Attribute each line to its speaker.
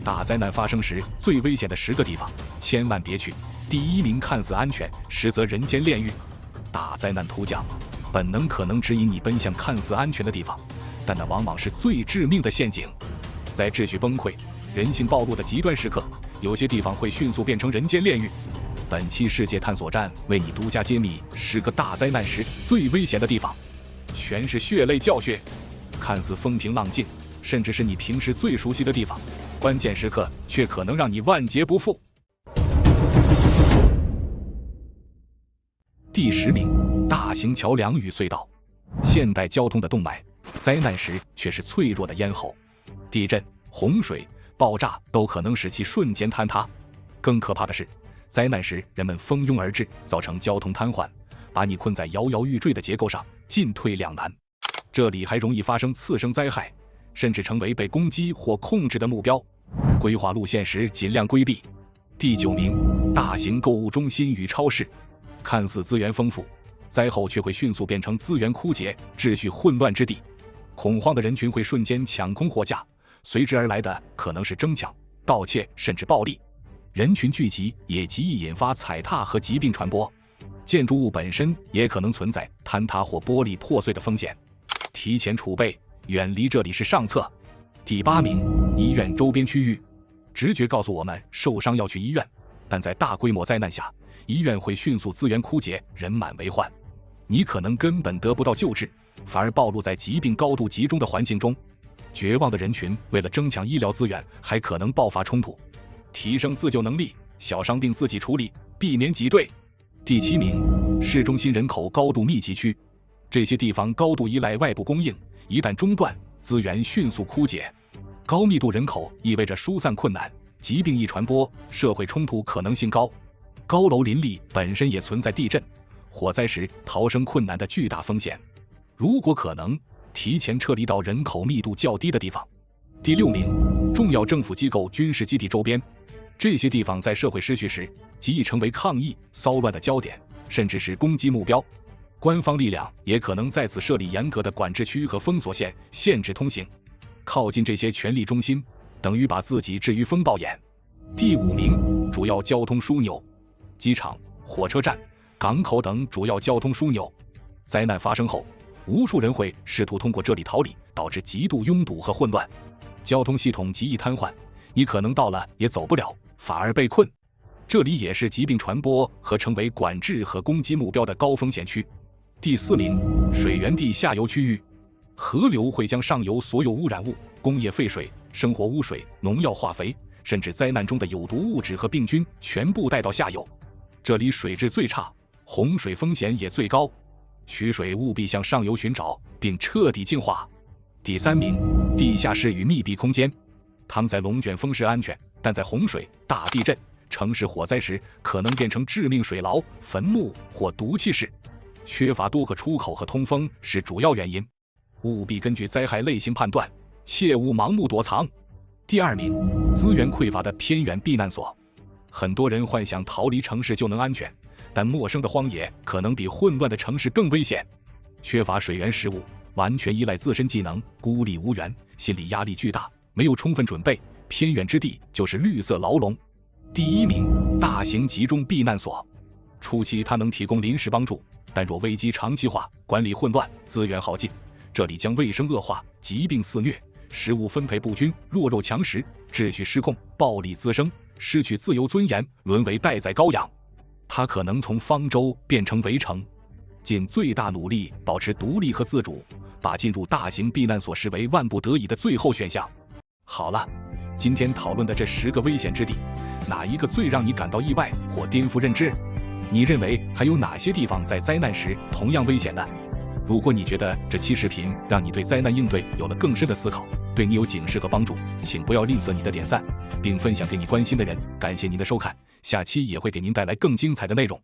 Speaker 1: 大灾难发生时最危险的10个地方，千万别去。第1名看似安全，实则人间炼狱。大灾难突降，本能可能指引你奔向看似安全的地方，但那往往是最致命的陷阱。在秩序崩溃、人性暴露的极端时刻，有些地方会迅速变成人间炼狱。本期世界探索站为你独家揭秘10个大灾难时最危险的地方，全是血泪教训。看似风平浪静，甚至是你平时最熟悉的地方，关键时刻却可能让你万劫不复。第10名，大型桥梁与隧道。现代交通的动脉，灾难时却是脆弱的咽喉。地震、洪水、爆炸都可能使其瞬间坍塌。更可怕的是，灾难时人们蜂拥而至，造成交通瘫痪，把你困在摇摇欲坠的结构上，进退两难。这里还容易发生次生灾害，甚至成为被攻击或控制的目标。规划路线时尽量规避。第9名，大型购物中心与超市。看似资源丰富，灾后却会迅速变成资源枯竭、秩序混乱之地。恐慌的人群会瞬间抢空货架，随之而来的可能是争抢、盗窃甚至暴力。人群聚集也极易引发踩踏和疾病传播。建筑物本身也可能存在坍塌或玻璃破碎的风险。提前储备，远离这里是上策。第8名，医院周边区域。直觉告诉我们受伤要去医院，但在大规模灾难下，医院会迅速资源枯竭，人满为患。你可能根本得不到救治，反而暴露在疾病高度集中的环境中。绝望的人群为了争抢医疗资源，还可能爆发冲突。提升自救能力，小伤病自己处理，避免挤兑。第7名，市中心人口高度密集区。这些地方高度依赖外部供应，一旦中断，资源迅速枯竭。高密度人口意味着疏散困难，疾病易传播，社会冲突可能性高。高楼林立本身也存在地震、火灾时逃生困难的巨大风险。如果可能，提前撤离到人口密度较低的地方。第6名，重要政府机构军事基地周边。这些地方在社会失序时，极易成为抗议、骚乱的焦点，甚至是攻击目标。官方力量也可能在此设立严格的管制区和封锁线，限制通行。靠近这些权力中心，等于把自己置于风暴眼。第5名，主要交通枢纽。机场、火车站、港口等主要交通枢纽。灾难发生后，无数人会试图通过这里逃离，导致极度拥堵和混乱。交通系统极易瘫痪，你可能到了也走不了，反而被困。这里也是疾病传播和成为管制和攻击目标的高风险区。第4名，水源地下游区域。河流会将上游所有污染物、工业废水、生活污水、农药化肥，甚至灾难中的有毒物质和病菌全部带到下游。这里水质最差，洪水风险也最高。取水务必向上游寻找，并彻底净化。第3名，地下室与密闭空间。躺在龙卷风时安全，但在洪水、大地震、城市火灾时，可能变成致命水牢、坟墓或毒气室。缺乏多个出口和通风是主要原因。务必根据灾害类型判断，切勿盲目躲藏。第2名，资源匮乏的偏远避难所。很多人幻想逃离城市就能安全，但陌生的荒野可能比混乱的城市更危险。缺乏水源食物，完全依赖自身技能，孤立无援，心理压力巨大，没有充分准备，偏远之地就是绿色牢笼。第1名，大型集中避难所。初期它能提供临时帮助，但若危机长期化，管理混乱，资源耗尽，这里将卫生恶化，疾病肆虐，食物分配不均，弱肉强食，秩序失控，暴力滋生，失去自由尊严，沦为待宰羔羊。它可能从方舟变成围城。尽最大努力保持独立和自主，把进入大型避难所视为万不得已的最后选项。好了，今天讨论的这10个危险之地，哪一个最让你感到意外或颠覆认知？你认为还有哪些地方在灾难时同样危险呢？如果你觉得这期视频让你对灾难应对有了更深的思考，对你有警示和帮助，请不要吝啬你的点赞，并分享给你关心的人。感谢您的收看，下期也会给您带来更精彩的内容。